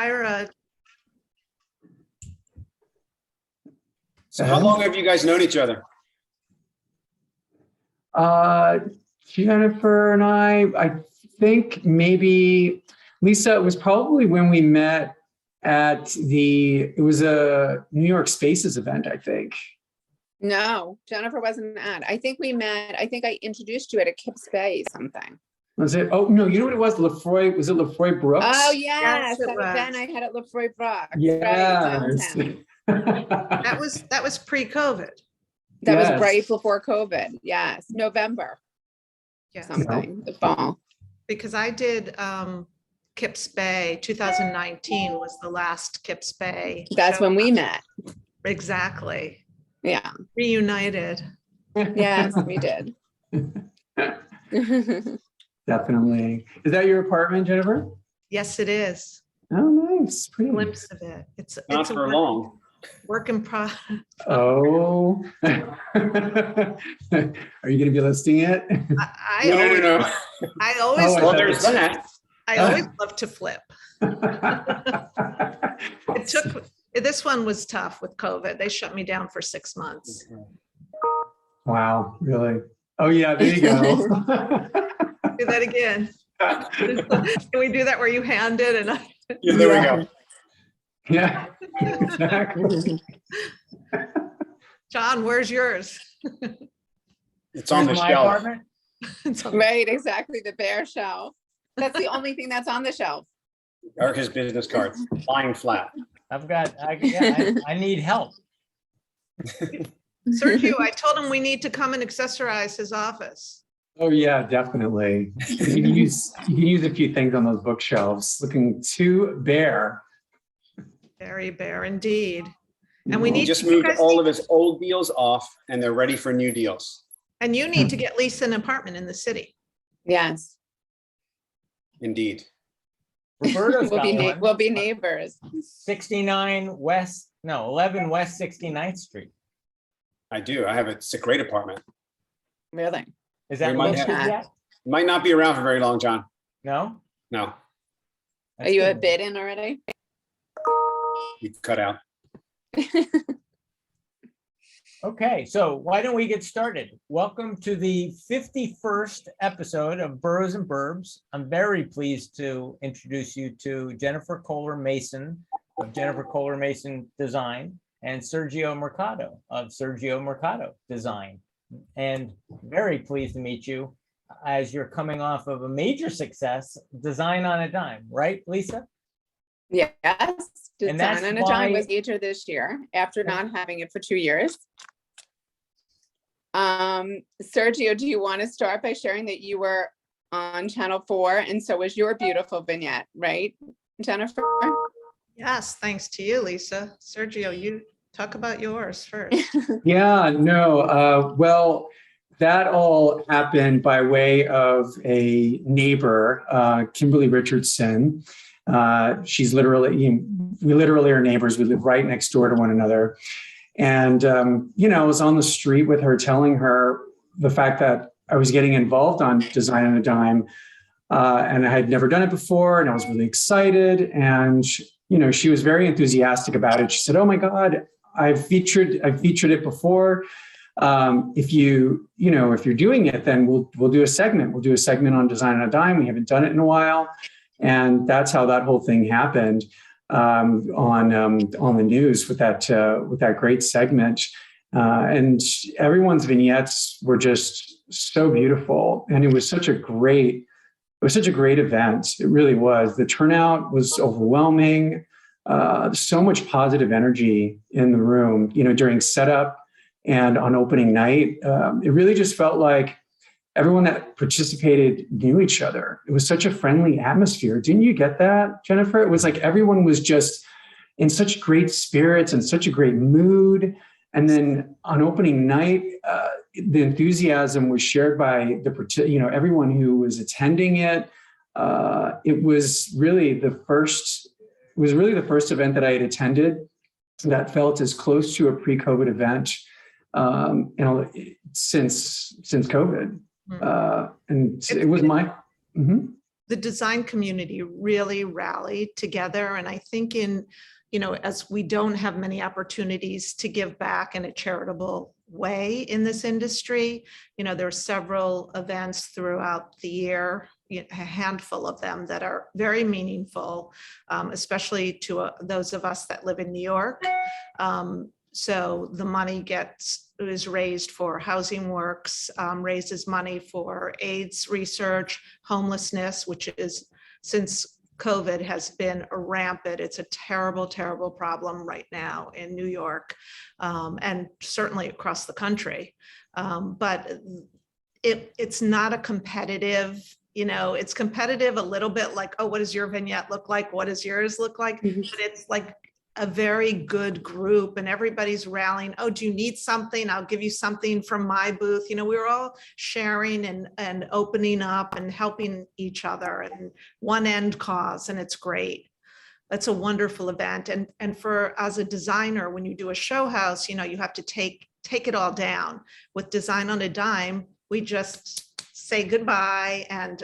Ira. So how long have you guys known each other? Jennifer and I think maybe, Lisa, it was probably when we met at it was a New York Spaces event, I think. No, Jennifer wasn't at. I think we met, I think I introduced you at a Kips Bay something. Was it? Oh, no, you know what it was? Lefroy, was it Lefroy Brooks? Oh, yes. it That was. event I had at Lefroy Brooks. Yes. Right, That was pre-COVID. that Yes. was right before COVID. Yes, November Yes, something, the fall. because I did Kips Bay. 2019 was the last Kips Bay. That's show. when we met. Exactly. Yeah. Reunited. Yes, we did. Definitely. Is that your apartment, Jennifer? Yes, it is. Oh, nice. Pretty. Glimpse of it. It's Not a for long. work in progress. Oh. Are you going to be listing it? I No, always, no, no. I always, Oh, I Well, thought there's that. I always love to flip. It took, this one was tough with COVID. They shut me down for 6 months. Wow, really? Oh, yeah, there you go. Do that again. Can we do that where you hand it and I? Yeah, there we go. Yeah, exactly. John, where's yours? It's on the Where's my shelf. apartment? It's on- Right, exactly, the bear shelf. That's the only thing that's on the shelf. Or his business cards, lying flat. I need help. Sergio, I told him we need to come and accessorize his office. Oh, yeah, definitely. You can use a few things on those bookshelves, looking too bare. Very bare indeed. And we He need just to, you moved guys all need- of his old deals off and they're ready for new deals. and you need to get Lisa an apartment in the city. Yes, Indeed. Roberto's we'll got be, one. we'll be neighbors. 11 West 69th Street. I do. I have it's a great apartment. Really? Is that We might listed have- yet? Might not be around for very long, John. No? No, Are That's you a good. bid in already? you cut out. Okay, so why don't we get started? Welcome to the 51st episode of Boroughs and Burbs. I'm very pleased to introduce you to Jennifer Cohler Mason of Jennifer Cohler Mason Design and Sergio Mercado of Sergio Mercado Design. And very pleased to meet you as you're coming off of a major success, Design on a Dime, right, Lisa? Yes. And that's Design on a Dime why- was major this year after not having it for 2 years. Sergio, do you want to start by sharing that you were on Channel 4 and so was your beautiful vignette, right, Jennifer? Yes, thanks to you, Lisa. Sergio, you talk about yours first. Yeah, no, well, that all happened by way of a neighbor, Kimberly Richardson. She's literally, we literally are neighbors. We live right next door to one another. And, I was on the street with her, telling her the fact that I was getting involved on Design on a Dime. And I had never done it before, and I was really excited. And, she was very enthusiastic about it. She said, "Oh my God, I've featured it before. If you're doing it, then we'll do a segment. We'll do a segment on Design on a Dime. We haven't done it in a while." And that's how that whole thing happened on the news with that great segment. And everyone's vignettes were just so beautiful, and it was such a great event. It really was. The turnout was overwhelming. So much positive energy in the room, during setup and on opening night. It really just felt like everyone that participated knew each other. It was such a friendly atmosphere. Didn't you get that, Jennifer? It was like everyone was just in such great spirits and such a great mood. And then on opening night, the enthusiasm was shared by everyone who was attending it. It was really the first event that I had attended that felt as close to a pre-COVID event since COVID. And it was my. the design community really rallied together. And I think as we don't have many opportunities to give back in a charitable way in this industry, there are several events throughout the year, a handful of them that are very meaningful, especially to those of us that live in New York. So the money is raised for Housing Works, raises money for AIDS research, homelessness, which is, since COVID has been rampant. It's a terrible, terrible problem right now in New York, and certainly across the country. But it's not a competitive, it's competitive a little bit like, oh, what does your vignette look like? What does yours look like? Mhm. But it's like a very good group and everybody's rallying. Oh, do you need something? I'll give you something from my booth. We're all sharing and opening up and helping each other, and one end cause, and it's great. That's a wonderful event. And for, as a designer, when you do a show house, you have to take it all down. With Design on a Dime, we just say goodbye and,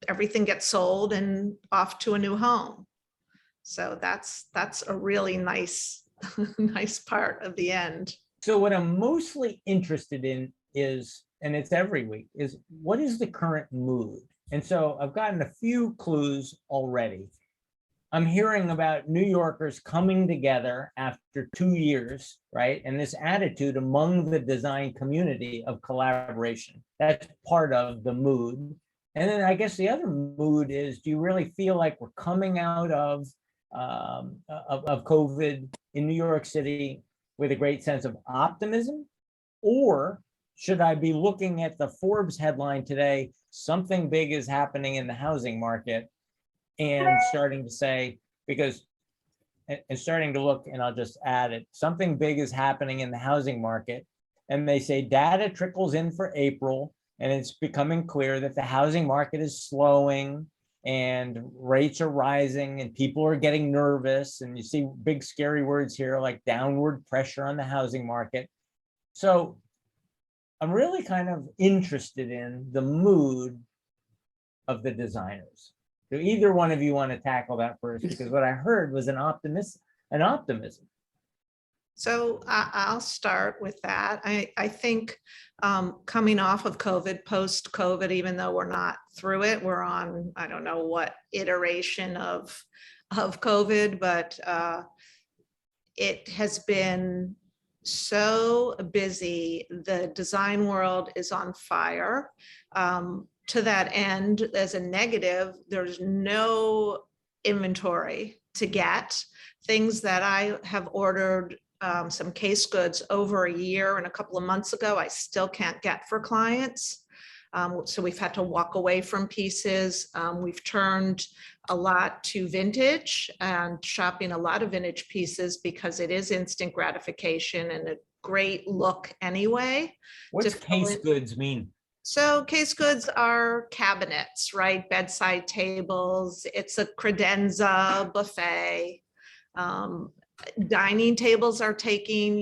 everything gets sold and off to a new home. So that's a really nice, nice part of the end. So what I'm mostly interested in is, and it's every week, is what is the current mood? And so I've gotten a few clues already. I'm hearing about New Yorkers coming together after 2 years, right? And this attitude among the design community of collaboration. That's part of the mood. And then I guess the other mood is, do you really feel like we're coming out of COVID in New York City with a great sense of optimism? Or should I be looking at the Forbes headline today, something big is happening in the housing market, and starting to say, and starting to look, and I'll just add it, something big is happening in the housing market, and they say data trickles in for April, and it's becoming clear that the housing market is slowing and rates are rising and people are getting nervous, and you see big scary words here like downward pressure on the housing market. So I'm really kind of interested in the mood of the designers. Do either one of you want to tackle that first? Because what I heard was an optimism. So I'll start with that. I think coming off of COVID, post-COVID, even though we're not through it, we're on, I don't know what iteration of COVID, but it has been so busy. The design world is on fire. To that end, as a negative, there's no inventory to get. Things that I have ordered, some case goods over a year and a couple of months ago, I still can't get for clients. So we've had to walk away from pieces. We've turned a lot to vintage and shopping a lot of vintage pieces because it is instant gratification and a great look anyway. What's case goods mean? So case goods are cabinets, right? Bedside tables. It's a credenza buffet. Dining tables are taking,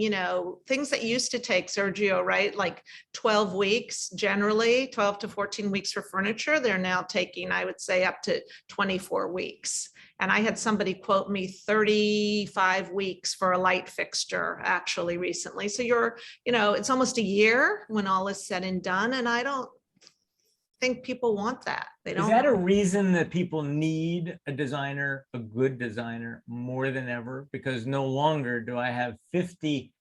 things that used to take, Sergio, right? Like 12 weeks, generally 12 to 14 weeks for furniture. They're now taking, I would say, up to 24 weeks. And I had somebody quote me 35 weeks for a light fixture actually recently. So it's almost a year when all is said and done. And I don't think people want that. They don't. Is that a reason that people need a designer, a good designer, more than ever? Because no longer do I have 50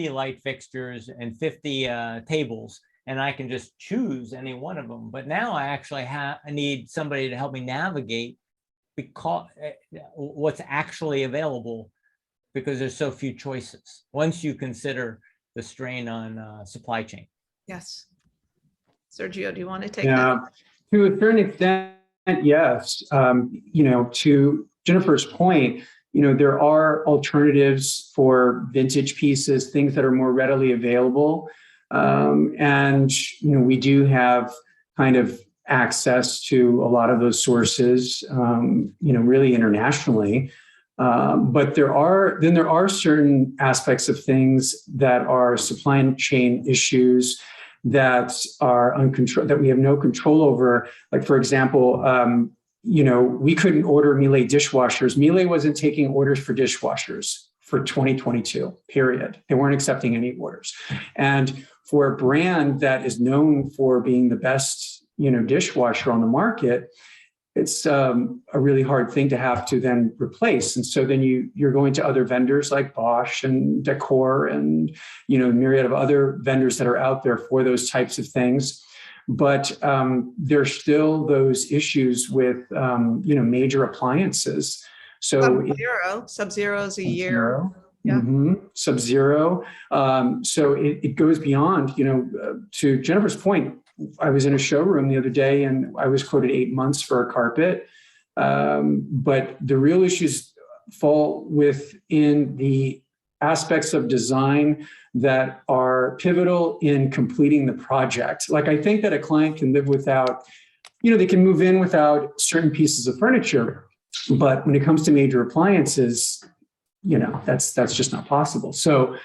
light fixtures and 50 tables, and I can just choose any one of them. But now I actually I need somebody to help me navigate because what's actually available, because there's so few choices once you consider the strain on supply chain. Yes. Sergio, do you want to take Yeah, that? to a certain extent, yes. To Jennifer's point, there are alternatives for vintage pieces, things that are more readily available. And we do have kind of access to a lot of those sources, really internationally. But there are certain aspects of things that are supply chain issues that are uncontrolled, that we have no control over. Like, for example, we couldn't order Miele dishwashers. Miele wasn't taking orders for dishwashers for 2022, period. They weren't accepting any orders. And for a brand that is known for being the best, dishwasher on the market, it's a really hard thing to have to then replace. And so then you're going to other vendors like Bosch and Decor and, myriad of other vendors that are out there for those types of things. But there's still those issues with, major appliances. So Sub-Zero is a year. Yeah. Sub-Zero. So it goes beyond, to Jennifer's point. I was in a showroom the other day and I was quoted 8 months for a carpet. But the real issues fall within the aspects of design that are pivotal in completing the project. Like, I think that a client can live without, they can move in without certain pieces of furniture. But when it comes to major appliances, that's just not possible. So,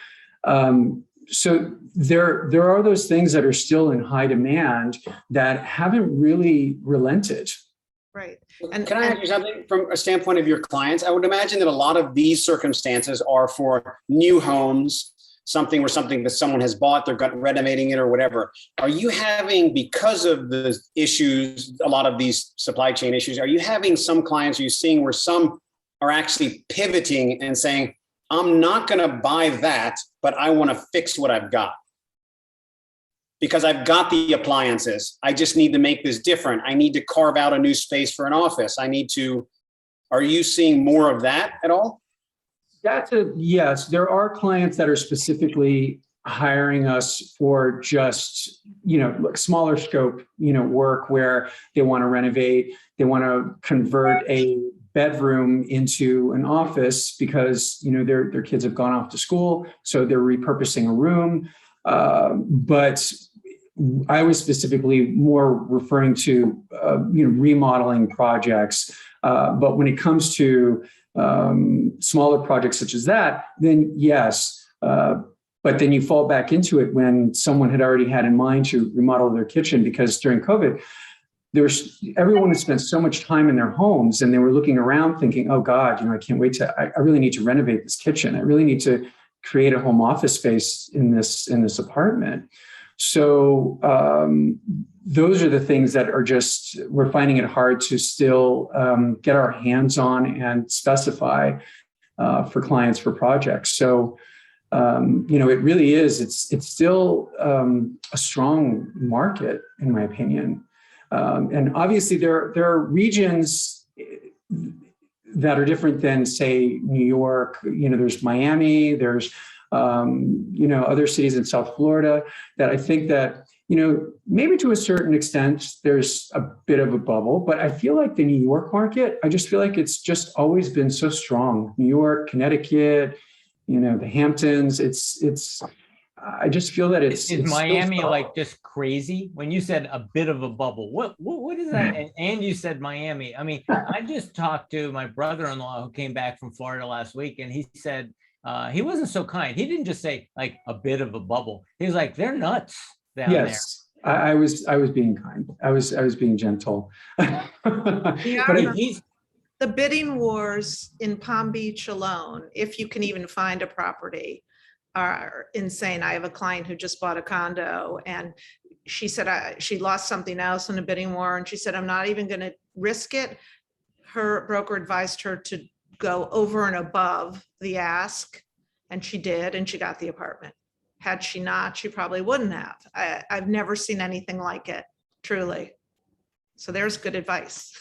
there are those things that are still in high demand that haven't really relented. Right. And can I ask you something from a standpoint of your clients? I would imagine that a lot of these circumstances are for new homes, something that someone has bought, they're renovating it or whatever. Are you having, because of the issues, a lot of these supply chain issues, are you having some clients, are you seeing where some are actually pivoting and saying, I'm not going to buy that, but I want to fix what I've got? Because I've got the appliances. I just need to make this different. I need to carve out a new space for an office. Are you seeing more of that at all? Yes. There are clients that are specifically hiring us for just, smaller scope, work where they want to renovate, they want to convert a bedroom into an office because, their kids have gone off to school. So they're repurposing a room. But I was specifically more referring to, remodeling projects. But when it comes to smaller projects such as that, then yes. But then you fall back into it when someone had already had in mind to remodel their kitchen, because during COVID, everyone had spent so much time in their homes and they were looking around thinking, oh God, I can't wait I really need to renovate this kitchen. I really need to create a home office space in this apartment. So those are the things that are we're finding it hard to still get our hands on and specify for clients for projects. So, it really is, it's still a strong market, in my opinion. And obviously there are regions that are different than, say, New York. There's Miami, there's, other cities in South Florida that I think that, maybe to a certain extent, there's a bit of a bubble, but I feel like the New York market, I just feel like it's just always been so strong. New York, Connecticut, the Hamptons, I just feel that it's Miami like just crazy? When you said a bit of a bubble, what is that? And you said Miami. I mean, I just talked to my brother-in-law who came back from Florida last week, and he said he wasn't so kind. He didn't just say like a bit of a bubble. He was like, they're nuts down there. I was being kind. I was being gentle. But the bidding wars in Palm Beach alone, if you can even find a property, are insane. I have a client who just bought a condo, and she said she lost something else in a bidding war, and she said, I'm not even going to risk it. Her broker advised her to go over and above the ask, and she did, and she got the apartment. Had she not, she probably wouldn't have. I've never seen anything like it, truly. So there's good advice.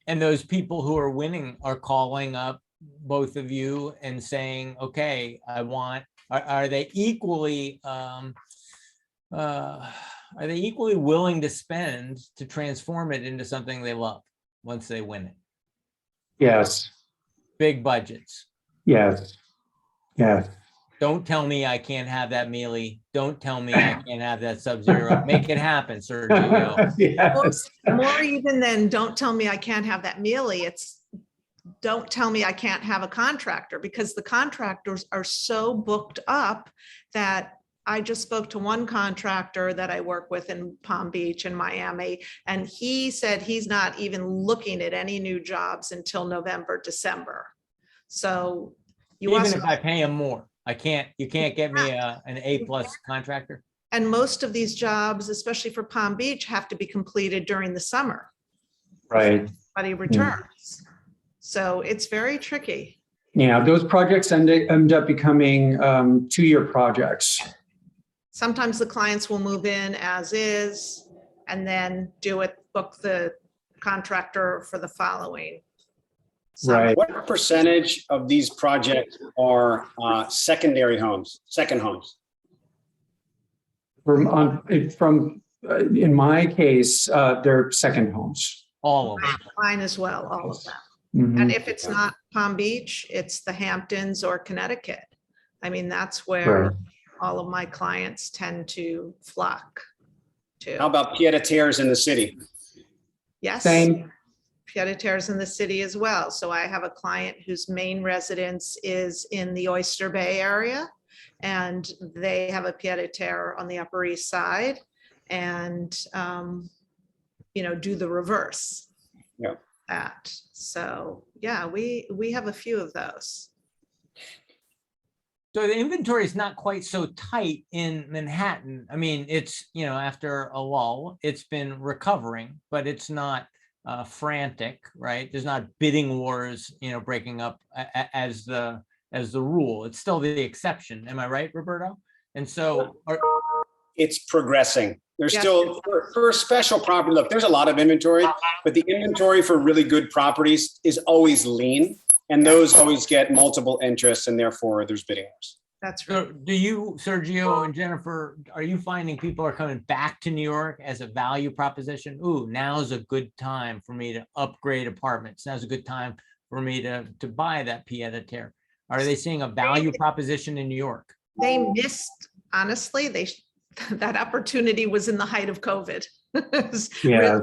And those people who are winning are calling up both of you and saying, okay, are they equally willing to spend to transform it into something they love once they win it? Yes. Big budgets. Yes. Don't tell me I can't have that Miele. Don't tell me I can't have that Sub-Zero. Make it happen, Sergio. Yes. More even than don't tell me I can't have that Miele, it's don't tell me I can't have a contractor, because the contractors are so booked up that I just spoke to one contractor that I work with in Palm Beach and Miami, and he said he's not even looking at any new jobs until November, December. So you Even also, if I pay him more, you can't get me an A+ contractor. and most of these jobs, especially for Palm Beach, have to be completed during the summer. Right. Everybody returns. So it's very tricky. Yeah, those projects end up becoming 2-year projects. Sometimes the clients will move in as is and then book the contractor for the following. Right. What percentage of these projects are secondary homes, second homes? In my case, they're second homes. All of them. Mine as well, all of them. Mhm. And if it's not Palm Beach, it's the Hamptons or Connecticut. I mean, that's where Right. all of my clients tend to flock to. How about pied-à-terres in the city? Yes. Same. Pied-à-terres in the city as well. So I have a client whose main residence is in the Oyster Bay area, and they have a pied-à-terre on the Upper East Side, and do the reverse. Yeah. That. So yeah, we have a few of those. So the inventory is not quite so tight in Manhattan. I mean, it's, after a lull, it's been recovering, but it's not frantic, right? There's not bidding wars, breaking up as the rule. It's still the exception. Am I right, Roberto? And so It's progressing. There's Yes. still, for a special property, look, there's a lot of inventory, but the inventory for really good properties is always lean. And those always get multiple interests, and therefore there's bidding wars. That's right. So do you, Sergio and Jennifer, are you finding people are coming back to New York as a value proposition? Ooh, now's a good time for me to upgrade apartments. Now's a good time for me to buy that pied-à-terre. Are they seeing a value proposition in New York? They missed, honestly, that opportunity was in the height of COVID. Yeah.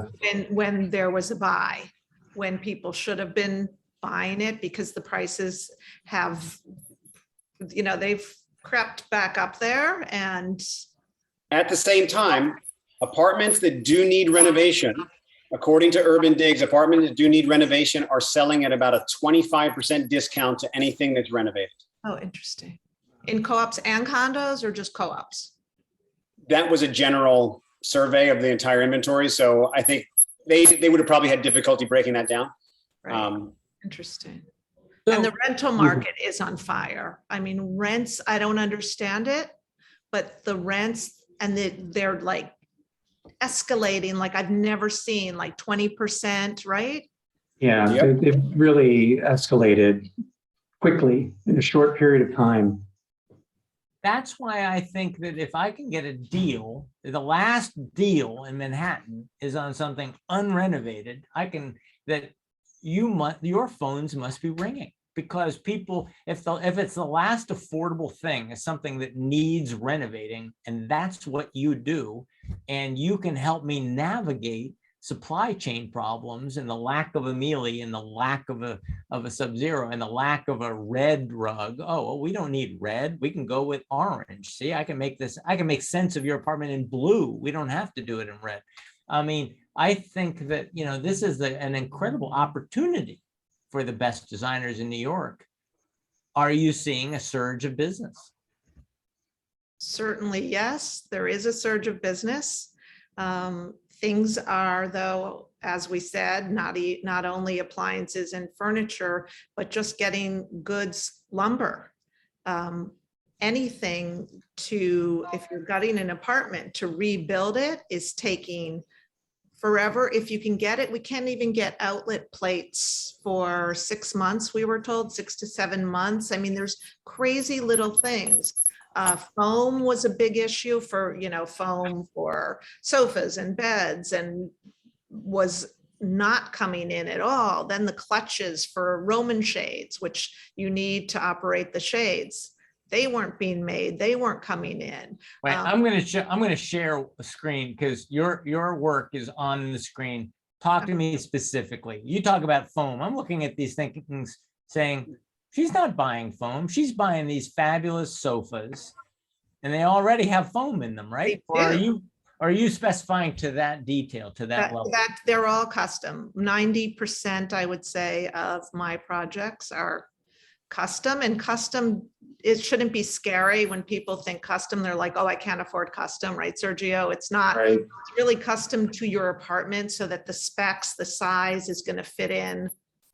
When there was a buy, when people should have been buying it, because the prices have, they've crept back up there. And At the same time, apartments that do need renovation, according to Urban Digs, apartments that do need renovation are selling at about a 25% discount to anything that's renovated. oh, interesting. In co-ops and condos, or just co-ops? That was a general survey of the entire inventory. So I think they would have probably had difficulty breaking that down. Right. Interesting. So- And the rental market is on fire. I mean, rents, I don't understand it, but the rents, and they're like escalating, like I've never seen, like 20%, right? Yeah, Yep. they've really escalated quickly in a short period of time. That's why I think that if I can get a deal, the last deal in Manhattan is on something unrenovated, your phones must be ringing, because people, if it's the last affordable thing is something that needs renovating, and that's what you do, and you can help me navigate supply chain problems and the lack of a mealy and the lack of a Sub-Zero and the lack of a red rug. Oh, well, we don't need red. We can go with orange. See, I can make sense of your apartment in blue. We don't have to do it in red. I mean, I think that, this is an incredible opportunity for the best designers in New York. Are you seeing a surge of business? Certainly, yes, there is a surge of business. Things are, though, as we said, not only appliances and furniture, but just getting goods, lumber. Anything if you're gutting an apartment, to rebuild it is taking forever. If you can get it, we can't even get outlet plates for 6 months, we were told, 6 to 7 months. I mean, there's crazy little things. Foam was a big issue for, foam for sofas and beds, and was not coming in at all. Then the clutches for Roman shades, which you need to operate the shades, they weren't being made. They weren't coming in. Wait, I'm going to share a screen, because your work is on the screen. Talk to me specifically. You talk about foam. I'm looking at these things saying, she's not buying foam. She's buying these fabulous sofas and they already have foam in them, right? They Or do. are you specifying to that detail, to that level? That they're all custom. 90%, I would say, of my projects are custom, and custom, it shouldn't be scary when people think custom. They're like, oh, I can't afford custom, right, Sergio? It's not. Right. It's really custom to your apartment so that the specs, the size is going to fit in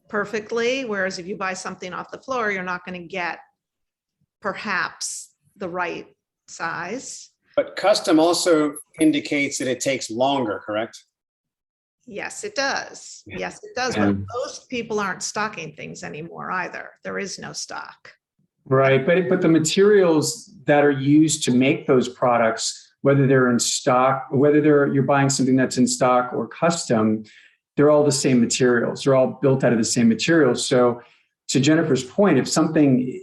perfectly. Whereas if you buy something off the floor, you're not going to get perhaps the right size. But custom also indicates that it takes longer, correct? Yes, it does. Yes, it does. Yeah. But most people aren't stocking things anymore either. There is no stock. Right, but the materials that are used to make those products, whether they're in stock, whether you're buying something that's in stock or custom, they're all the same materials. They're all built out of the same materials. So, to Jennifer's point, if something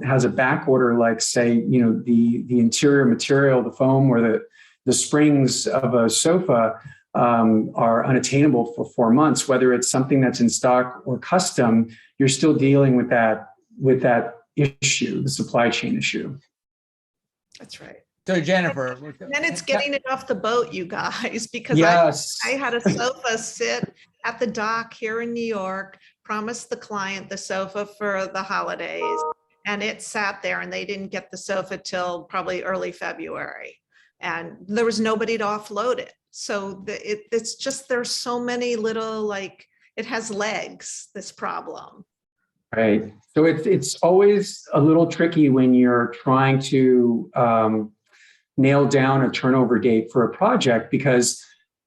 has a back order, like say, the interior material, the foam or the springs of a sofa are unattainable for 4 months, whether it's something that's in stock or custom, you're still dealing with that issue, the supply chain issue. That's right. So Jennifer. Then it's getting it off the boat, you guys, because Yes. I had a sofa sit at the dock here in New York, promised the client the sofa for the holidays, and it sat there and they didn't get the sofa till probably early February. And there was nobody to offload it. So it's just, there's so many little, like, it has legs, this problem. Right. So it's always a little tricky when you're trying to nail down a turnover date for a project, because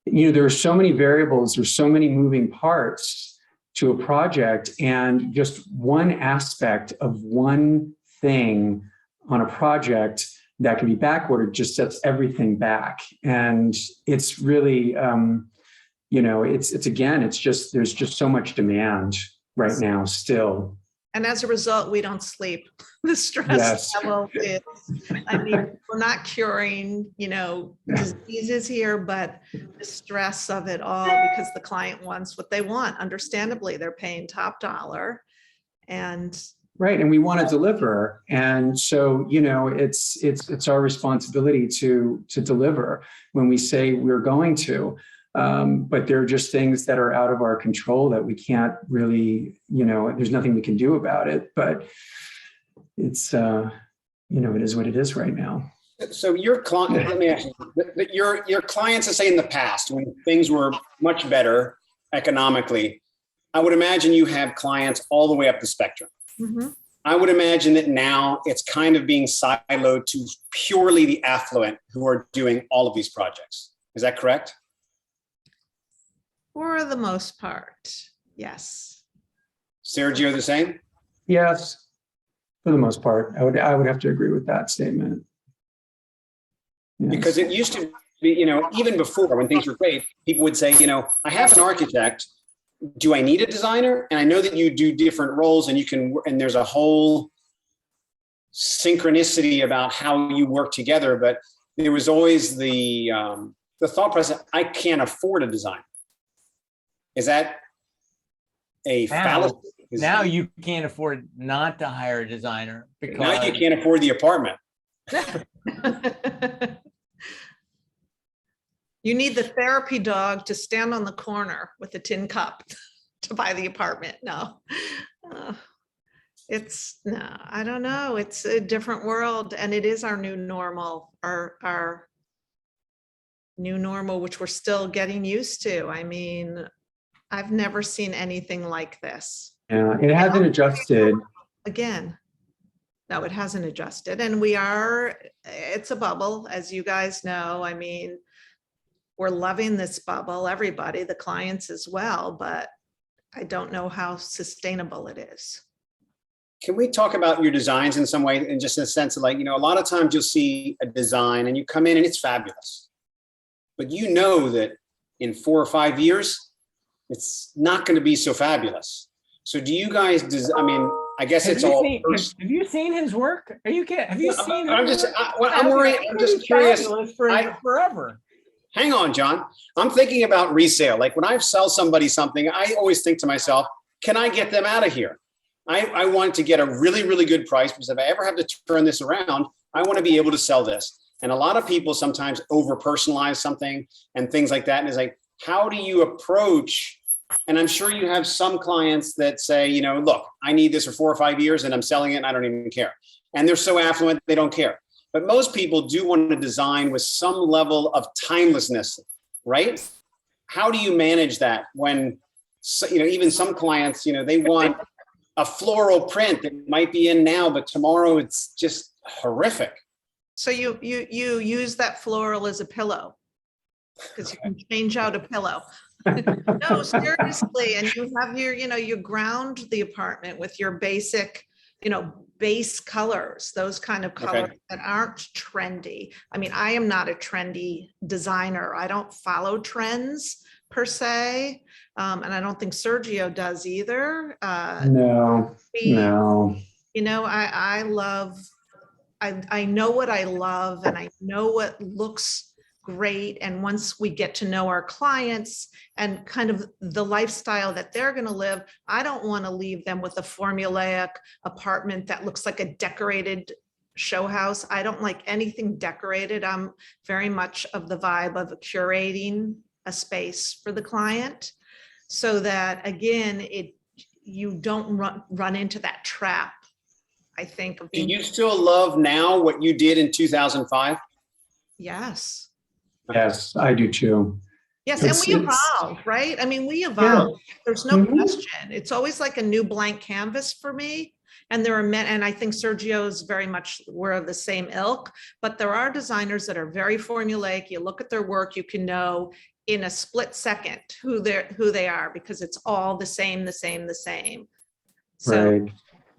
there are so many variables, there's so many moving parts to a project, and just one aspect of one thing on a project that can be back ordered just sets everything back. And it's really, it's just, there's just so much demand right now still. And as a result, we don't sleep. The stress Yes. level is, we're not curing, diseases here, but the stress of it all, because the client wants what they want. Understandably, they're paying top dollar. And right. And we want to deliver. And so, it's our responsibility to deliver when we say we're going to. But there are just things that are out of our control that we can't really, there's nothing we can do about it. But it's, it is what it is right now. So your client, let me ask you, your clients, let's say in the past, when things were much better economically, I would imagine you have clients all the way up the spectrum. mm-hmm. I would imagine that now it's kind of being siloed to purely the affluent who are doing all of these projects. Is that correct? For the most part, yes. Sergio, the same? Yes, for the most part, I would have to agree with that statement. Yes. Because it used to be, even before when things were great, people would say, I have an architect. Do I need a designer? And I know that you do different roles and and there's a whole synchronicity about how you work together. But there was always the thought process, I can't afford a designer. Is that a fallacy? Now you can't afford not to hire a designer because now you can't afford the apartment. You need the therapy dog to stand on the corner with a tin cup to buy the apartment. No, I don't know. It's a different world, and it is our new normal, our new normal, which we're still getting used to. I've never seen anything like this. Yeah, it hasn't adjusted. Again, no, it hasn't adjusted. And it's a bubble, as you guys know. We're loving this bubble, everybody, the clients as well, but I don't know how sustainable it is. Can we talk about your designs in some way, in just a sense of a lot of times you'll see a design and you come in and it's fabulous, but that in 4 or 5 years, it's not going to be so fabulous. So do you guys, I guess it's all. Have you seen his work? Are you kidding? Have you seen? I'm worried. I'm just curious. Forever. Hang on, John. I'm thinking about resale. Like when I sell somebody something, I always think to myself, can I get them out of here? I want to get a really, really good price, because if I ever have to turn this around, I want to be able to sell this. And a lot of people sometimes over personalize something and things like that. And it's like, how do you approach? And I'm sure you have some clients that say, you know, look, I need this for 4 or 5 years and I'm selling it and I don't even care. And they're so affluent, they don't care. But most people do want to design with some level of timelessness, right? How do you manage that when, you know, even some clients, you know, they want a floral print that might be in now, but tomorrow it's just horrific. So you use that floral as a pillow because you can change out a pillow. No, seriously. And you have your, you know, you ground the apartment with your basic, you know, base colors, those kind of colors that aren't trendy. I mean, I am not a trendy designer. I don't follow trends per se. And I don't think Sergio does either. No. You know, I love, I know what I love and I know what looks great. And once we get to know our clients and kind of the lifestyle that they're going to live, I don't want to leave them with a formulaic apartment that looks like a decorated show house. I don't like anything decorated. I'm very much of the vibe of curating a space for the client so that, again, you don't run into that trap, I think. Of being, do you still love now what you did in 2005? Yes. Yes, I do too. Yes, and we evolve, right? I mean, we evolve. There's no question. It's always like a new blank canvas for me. And there are men, and I think Sergio is very much, we're of the same ilk, but there are designers that are very formulaic. You look at their work, you can know in a split second who they are because it's all the same. So, right.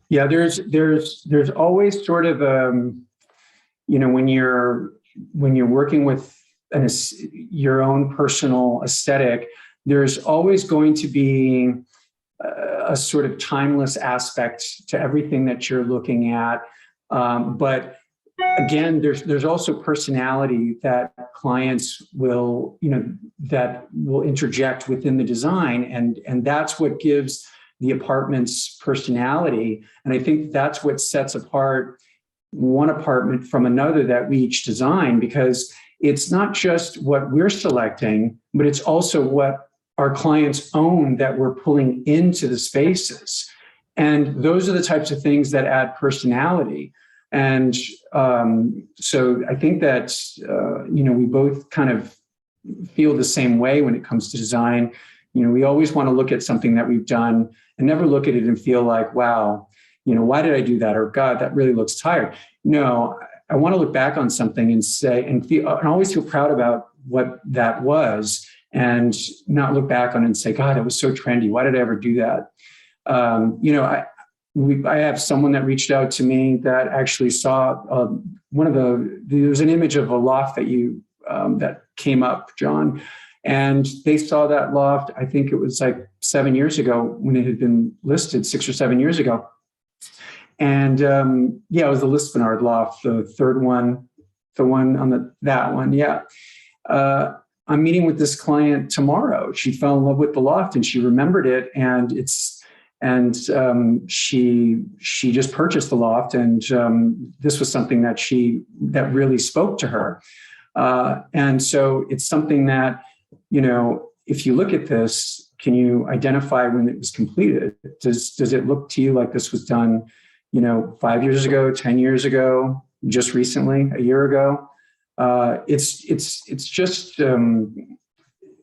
Yeah, there's always sort of you know, when you're working with your own personal aesthetic, there's always going to be a sort of timeless aspect to everything that you're looking at. But again, there's also personality that clients will, you know, that will interject within the design, and that's what gives the apartment's personality. And I think that's what sets apart one apartment from another that we each design, because it's not just what we're selecting, but it's also what our clients own that we're pulling into the spaces. And those are the types of things that add personality. And so I think that, you know, we both kind of feel the same way when it comes to design. You know, we always want to look at something that we've done and never look at it and feel like, wow, you know, why did I do that? Or God, that really looks tired. No, I want to look back on something and say, and always feel proud about what that was, and not look back on it and say, God, it was so trendy. Why did I ever do that? You know, I have someone that reached out to me that actually saw there was an image of a loft that that came up, John, and they saw that loft. I think it was like 7 years ago when it had been listed, 6 or 7 years ago. And yeah, it was the Lispenard loft, the third one, the one on that one. Yeah. I'm meeting with this client tomorrow. She fell in love with the loft and she remembered it. And she just purchased the loft. And this was something that really spoke to her. And so it's something that, you know, if you look at this, can you identify when it was completed? Does it look to you like this was done, you know, 5 years ago, 10 years ago, just recently, a year ago? It's just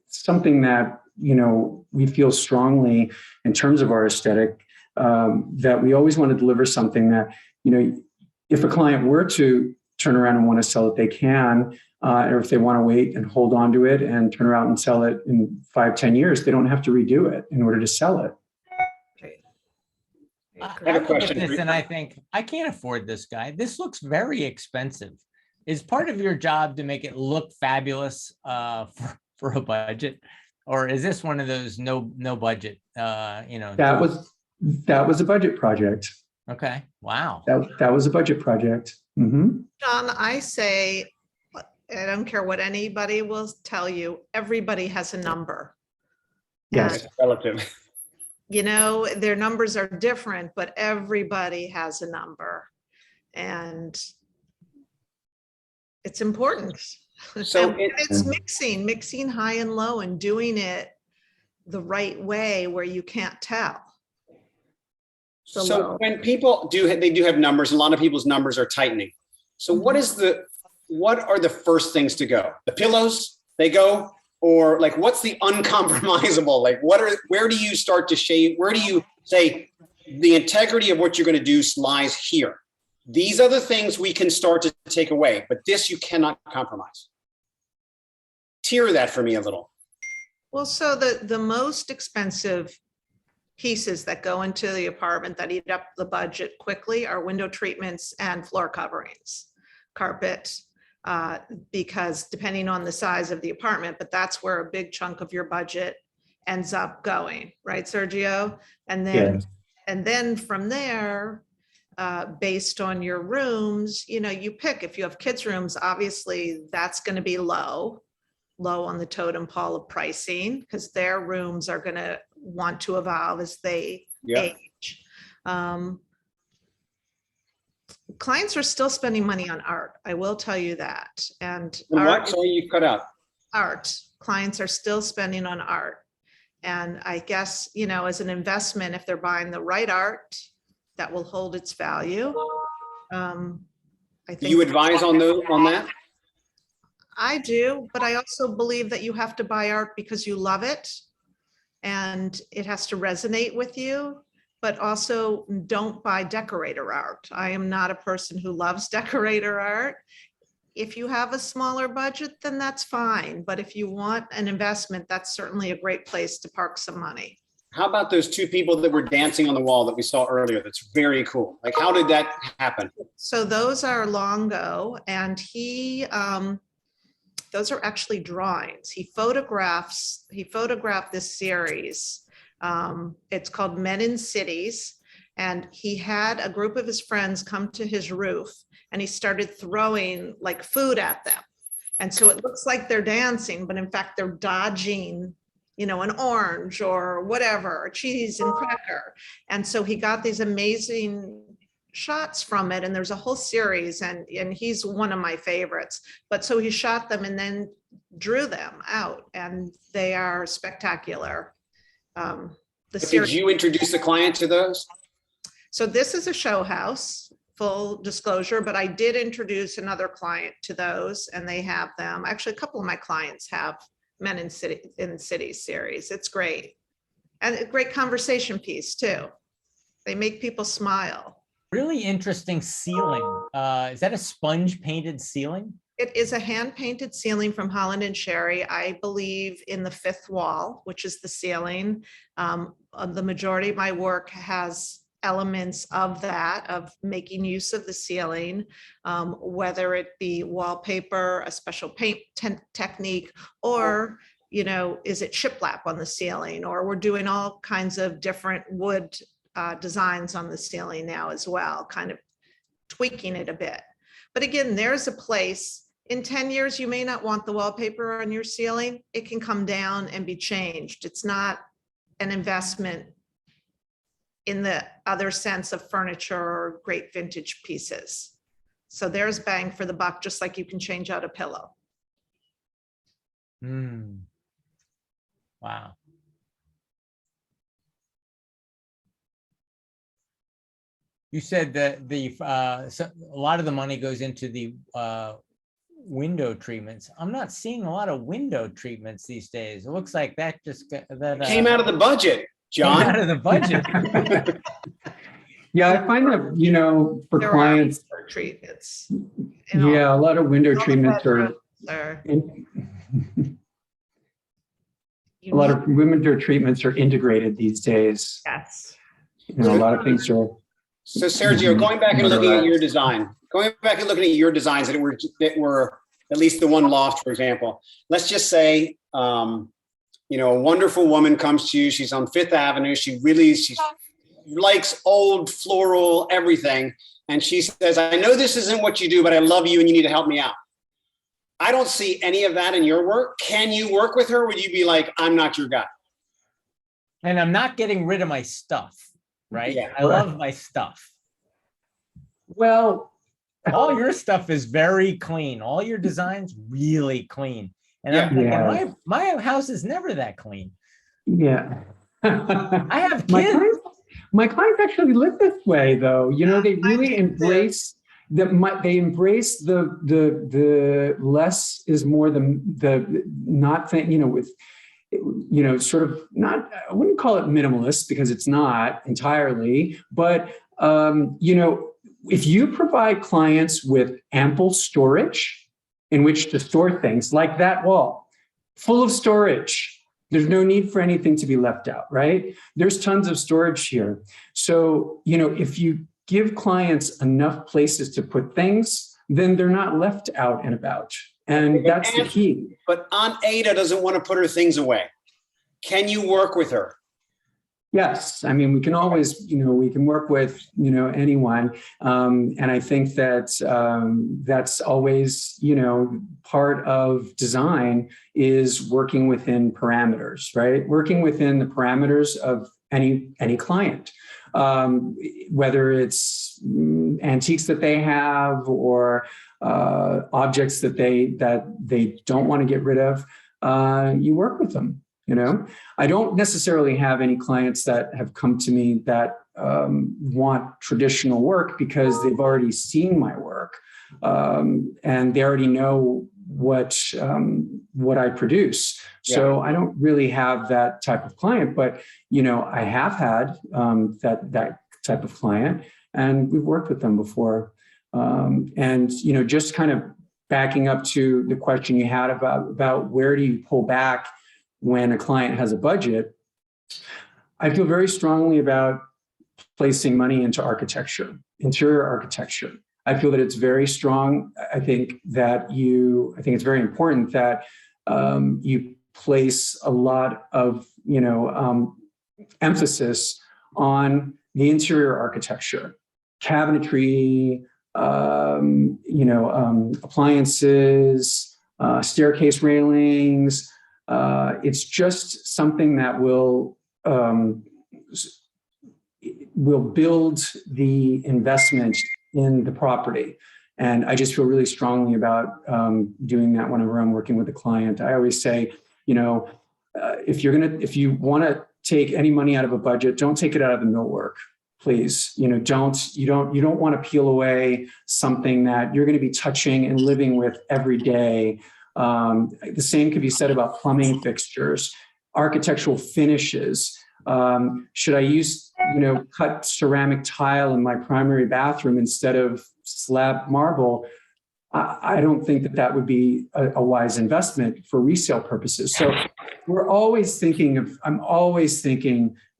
something that, you know, we feel strongly in terms of our aesthetic, that we always want to deliver something that, you know, if a client were to turn around and want to sell it, they can, or if they want to wait and hold on to it and turn around and sell it in 5-10 years, they don't have to redo it in order to sell it. I look at this and I think, I can't afford this guy. This looks very expensive. Is part of your job to make it look fabulous for a budget? Or is this one of those no budget, you know? That was a budget project. Okay, wow. That was a budget project. Mm-hmm. John, I say, I don't care what anybody will tell you, everybody has a number. Yes. It's relative. You know, their numbers are different, but everybody has a number. And It's important. So And it's mixing high and low and doing it the right way where you can't tell. So when people they do have numbers, a lot of people's numbers are tightening. So what are the first things to go? The pillows, they go, or like, what's the uncompromisable? Like, where do you start to shave? Where do you say the integrity of what you're going to do lies here? These are the things we can start to take away, but this you cannot compromise. Tier that for me a little. Well, so the most expensive pieces that go into the apartment that eat up the budget quickly are window treatments and floor coverings, carpet, because depending on the size of the apartment, but that's where a big chunk of your budget ends up going, right, Sergio? And then from there, based on your rooms, you pick. If you have kids' rooms, obviously that's going to be low on the totem pole of pricing, because their rooms are going to want to evolve as they age. Clients are still spending money on art. I will tell you that. And what? Sorry, you cut out. Art. Clients are still spending on art. And I guess, as an investment, if they're buying the right art that will hold its value. I think you advise on that? I do, but I also believe that you have to buy art because you love it and it has to resonate with you, but also don't buy decorator art. I am not a person who loves decorator art. If you have a smaller budget, then that's fine. But if you want an investment, that's certainly a great place to park some money. How about those two people that were dancing on the wall that we saw earlier? That's very cool. Like, how did that happen? So those are Longo, and those are actually drawings. He photographed this series. It's called Men in Cities. And he had a group of his friends come to his roof and he started throwing like food at them. And so it looks like they're dancing, but in fact, they're dodging, an orange or whatever, a cheese and cracker. And so he got these amazing shots from it. And there's a whole series, and he's one of my favorites. But so he shot them and then drew them out, and they are spectacular. Did you introduce the client to those? So this is a show house, full disclosure, but I did introduce another client to those, and they have them. Actually, a couple of my clients have Men in Cities series. It's great. And a great conversation piece too. They make people smile. Really interesting ceiling. Is that a sponge painted ceiling? It is a hand painted ceiling from Holland and Sherry. I believe in the fifth wall, which is the ceiling. The majority of my work has elements of that, of making use of the ceiling, whether it be wallpaper, a special paint technique, or, is it shiplap on the ceiling, or we're doing all kinds of different wood designs on the ceiling now as well, kind of tweaking it a bit. But again, there's a place. In 10 years, you may not want the wallpaper on your ceiling. It can come down and be changed. It's not an investment in the other sense of furniture or great vintage pieces. So there's bang for the buck, just like you can change out a pillow. Wow. You said that a lot of the money goes into the window treatments. I'm not seeing a lot of window treatments these days. It looks like that just came out of the budget, John. Came out of the budget. Yeah, I find that, for There clients, are treatments. a lot of window treatments are, a lot of window treatments are integrated these days. Yes. A lot of things are. So Sergio, going back and looking at your designs that were at least the one loft, for example, let's just say, a wonderful woman comes to you. She's on Fifth Avenue. She likes old floral everything. And she says, I know this isn't what you do, but I love you and you need to help me out. I don't see any of that in your work. Can you work with her? Would you be like, I'm not your guy? And I'm not getting rid of my stuff, right? Yeah, I love my stuff. Well, all your stuff is very clean. All your designs really clean. And Yeah. I'm thinking, Yeah. my house is never that clean. Yeah. I have My kids. clients, my clients actually live this way, though. You know, they really embrace they embrace the less is more, the not thing, you know, with, you know, sort of not, I wouldn't call it minimalist because it's not entirely, but you know, if you provide clients with ample storage in which to store things, like that wall, full of storage, there's no need for anything to be left out, right? There's tons of storage here. So, you know, if you give clients enough places to put things, then they're not left out and about. And that's the key. But Aunt Ada doesn't want to put her things away. Can you work with her? Yes, I mean, we can always, you know, we can work with, you know, anyone. And I think that that's always, you know, part of design is working within parameters, right? Working within the parameters of any client, whether it's antiques that they have or objects that they don't want to get rid of. You work with them. You know, I don't necessarily have any clients that have come to me that want traditional work because they've already seen my work and they already know what I produce. So I don't really have that type of client, but you know, I have had that type of client, and we've worked with them before. And you know, just kind of backing up to the question you had about where do you pull back when a client has a budget, I feel very strongly about placing money into architecture, interior architecture. I feel that it's very strong. I think it's very important that you place a lot of, you know, emphasis on the interior architecture, cabinetry, you know, appliances, staircase railings. It's just something that will build the investment in the property. And I just feel really strongly about doing that whenever I'm working with a client. I always say, you know, if you want to take any money out of a budget, don't take it out of the millwork, please. You know, you don't want to peel away something that you're going to be touching and living with every day. The same could be said about plumbing fixtures, architectural finishes. Should I use, you know, cut ceramic tile in my primary bathroom instead of slab marble? I don't think that would be a wise investment for resale purposes. So I'm always thinking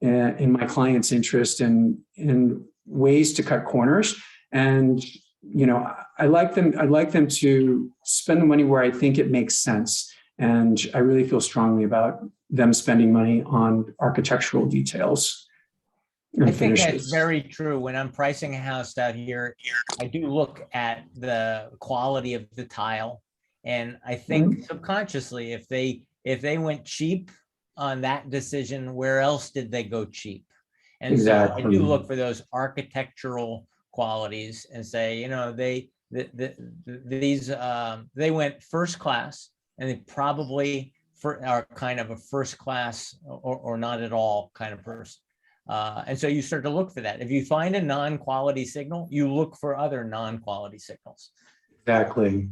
in my client's interest in ways to cut corners. And you know, I'd like them to spend the money where I think it makes sense. And I really feel strongly about them spending money on architectural details and I think finishes. that's very true. When I'm pricing a house out here, I do look at the quality of the tile. And I think subconsciously, if they went cheap on that decision, where else did they go cheap? And so I do look for those architectural qualities and say, you know, they went first class, and they probably are kind of a first class or not at all kind of person. And so you start to look for that. If you find a non-quality signal, you look for other non-quality signals. Exactly.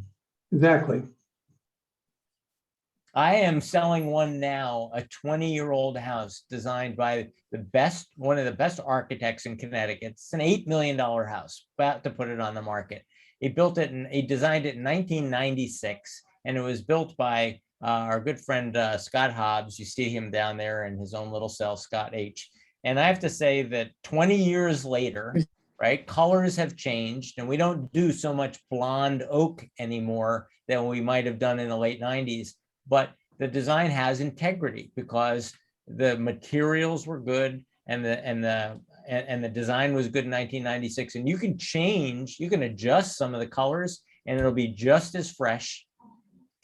I am selling one now, a 20-year-old house designed by one of the best architects in Connecticut. It's an $8 million house, about to put it on the market. He designed it in 1996, and it was built by our good friend, Scott Hobbs. You see him down there in his own little cell, Scott H. And I have to say that 20 years later, right, colors have changed, and we don't do so much blonde oak anymore than we might have done in the late 90s. But the design has integrity because the materials were good and the design was good in 1996. And you can adjust some of the colors, and it'll be just as fresh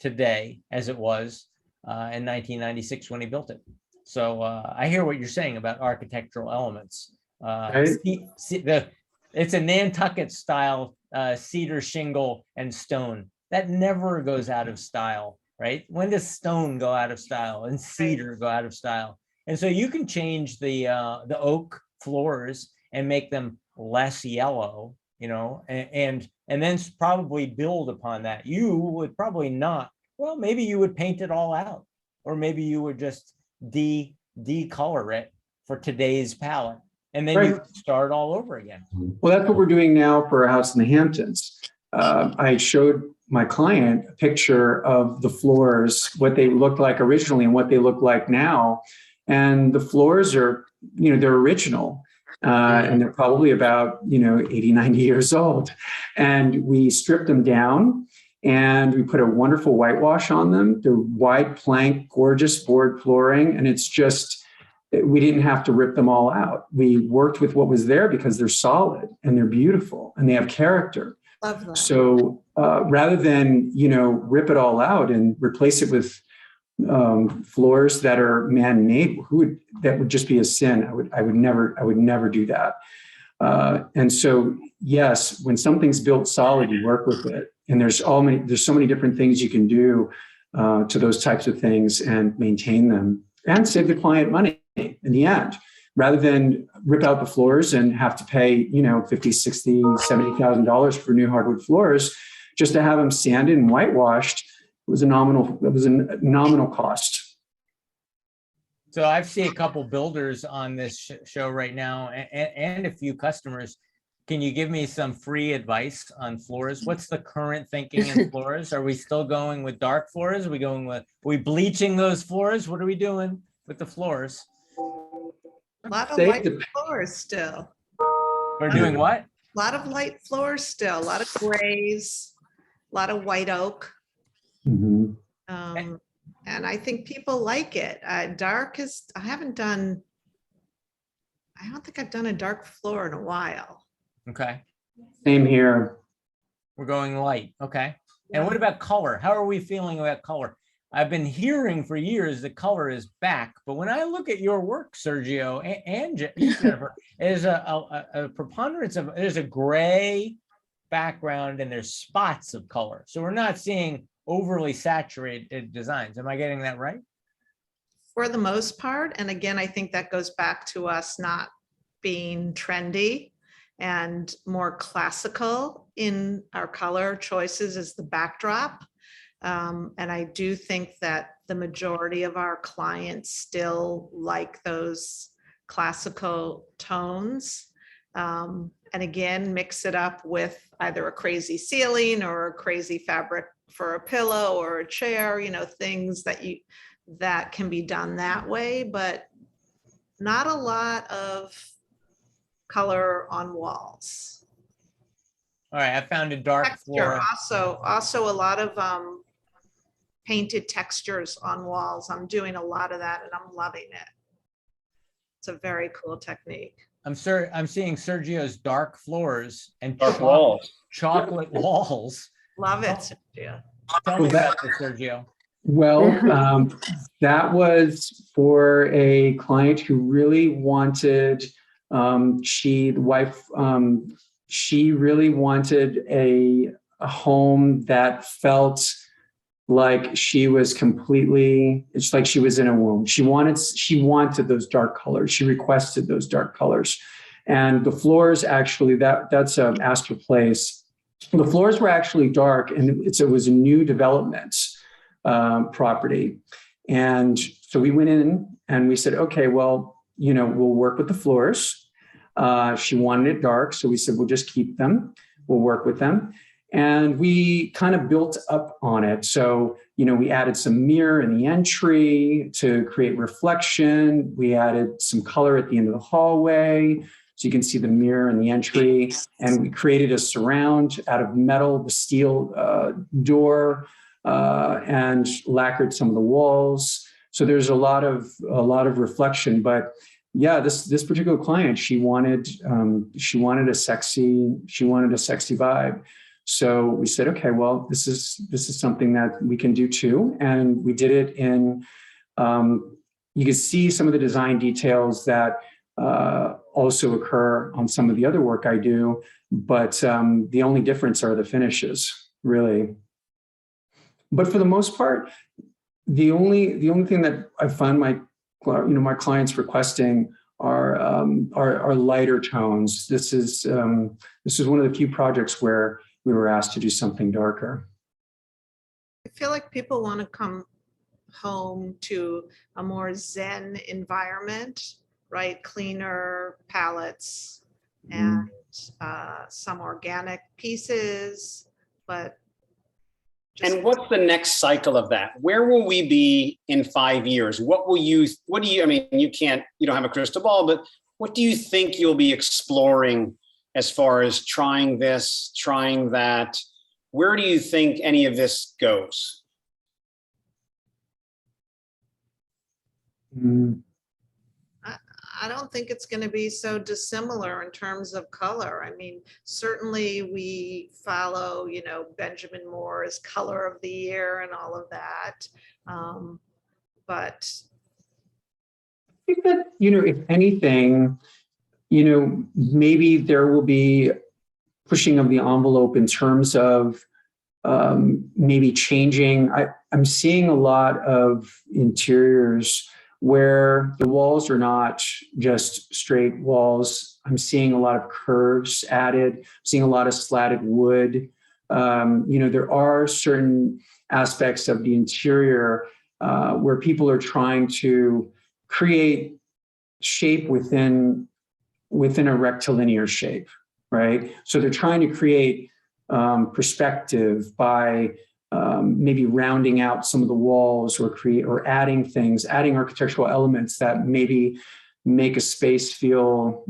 today as it was in 1996 when he built it. So I hear what you're saying about architectural elements. Right. It's a Nantucket style cedar shingle and stone. That never goes out of style, right? When does stone go out of style and cedar go out of style? And so you can change the oak floors and make them less yellow, and then probably build upon that. You would probably not. Well, maybe you would paint it all out, or maybe you would just decolor it for today's palette, and then you start all over again. Well, that's what we're doing now for a house in the Hamptons. I showed my client a picture of the floors, what they looked like originally and what they look like now. And the floors are, they're original. And they're probably about, 80, 90 years old. And we stripped them down and we put a wonderful whitewash on them. They're wide plank, gorgeous board flooring. And it's just, we didn't have to rip them all out. We worked with what was there because they're solid and they're beautiful and they have character. Love that. So rather than, rip it all out and replace it with floors that are man-made, that would just be a sin. I would never do that. And so, yes, when something's built solid, you work with it. And there's so many different things you can do to those types of things and maintain them and save the client money in the end, rather than rip out the floors and have to pay, $50,000, $60,000, $70,000 for new hardwood floors just to have them sanded and whitewashed. It was a nominal cost. So I've seen a couple builders on this show right now and a few customers. Can you give me some free advice on floors? What's the current thinking in floors? Are we still going with dark floors? Are we bleaching those floors? What are we doing with the floors? A lot of light floors still. We're doing what? A lot of light floors still, a lot of grays, a lot of white oak. Mm-hmm. And I think people like it. Dark is, I don't think I've done a dark floor in a while. Okay. Same here. We're going light. Okay. And what about color? How are we feeling about color? I've been hearing for years that color is back, but when I look at your work, Sergio and Jennifer, there's a preponderance of, there's a gray background and there's spots of color. So we're not seeing overly saturated designs. Am I getting that right? For the most part. And again, I think that goes back to us not being trendy and more classical in our color choices as the backdrop. And I do think that the majority of our clients still like those classical tones. And again, mix it up with either a crazy ceiling or a crazy fabric for a pillow or a chair, things that can be done that way, but not a lot of color on walls. All right, I found a dark Texture, floor. also a lot of painted textures on walls. I'm doing a lot of that and I'm loving it. It's a very cool technique. I'm seeing Sergio's dark floors and Dark walls. chocolate walls. Love it, Sergio. Tell me about this, Sergio. Well, that was for a client who really wanted, she really wanted a home that felt like she was completely, it's like she was in a womb. She wanted those dark colors. She requested those dark colors. And the floors actually, that's Astor Place. The floors were actually dark, and it was a new development property. And so we went in and we said, okay, well, we'll work with the floors. She wanted it dark. So we said, we'll just keep them. We'll work with them. And we kind of built up on it. So, we added some mirror in the entry to create reflection. We added some color at the end of the hallway, so you can see the mirror in the entry. And we created a surround out of metal, the steel door, and lacquered some of the walls. So there's a lot of reflection. But yeah, this particular client, she wanted a sexy vibe. So we said, okay, well, this is something that we can do too. And we did it in, you can see some of the design details that also occur on some of the other work I do, but the only difference are the finishes, really. But for the most part, the only thing that I find my clients requesting are lighter tones. This is one of the few projects where we were asked to do something darker. I feel like people want to come home to a more zen environment, right? Cleaner palettes and some organic pieces, but and what's the next cycle of that? Where will we be in 5 years? What do you, I mean, you don't have a crystal ball, but what do you think you'll be exploring as far as trying this, trying that? Where do you think any of this goes? I don't think it's going to be so dissimilar in terms of color. I mean, certainly we follow, Benjamin Moore's Color of the Year and all of that. But I think that, if anything, maybe there will be pushing of the envelope in terms of maybe changing. I'm seeing a lot of interiors where the walls are not just straight walls. I'm seeing a lot of curves added, seeing a lot of slatted wood. There are certain aspects of the interior where people are trying to create shape within a rectilinear shape, right? So they're trying to create perspective by maybe rounding out some of the walls or adding architectural elements that maybe make a space feel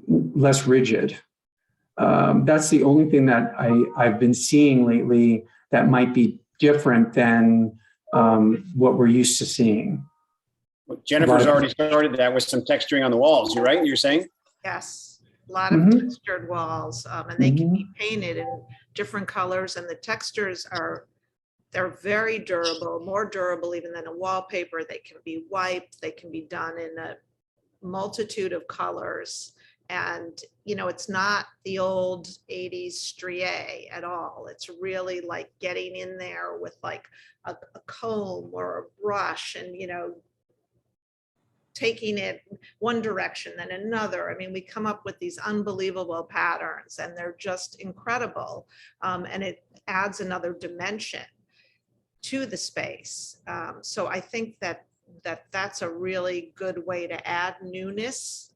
less rigid. That's the only thing that I've been seeing lately that might be different than what we're used to seeing. Well, Jennifer's already started that with some texturing on the walls. You're right. You're saying? yes, a lot of textured walls, and they can be painted in different colors, and the textures they're very durable, more durable even than a wallpaper. They can be wiped, they can be done in a multitude of colors. And, it's not the old 80s strié at all. It's really like getting in there with like a comb or a brush and, taking it one direction, then another. I mean, we come up with these unbelievable patterns and they're just incredible. And it adds another dimension to the space. So I think that's a really good way to add newness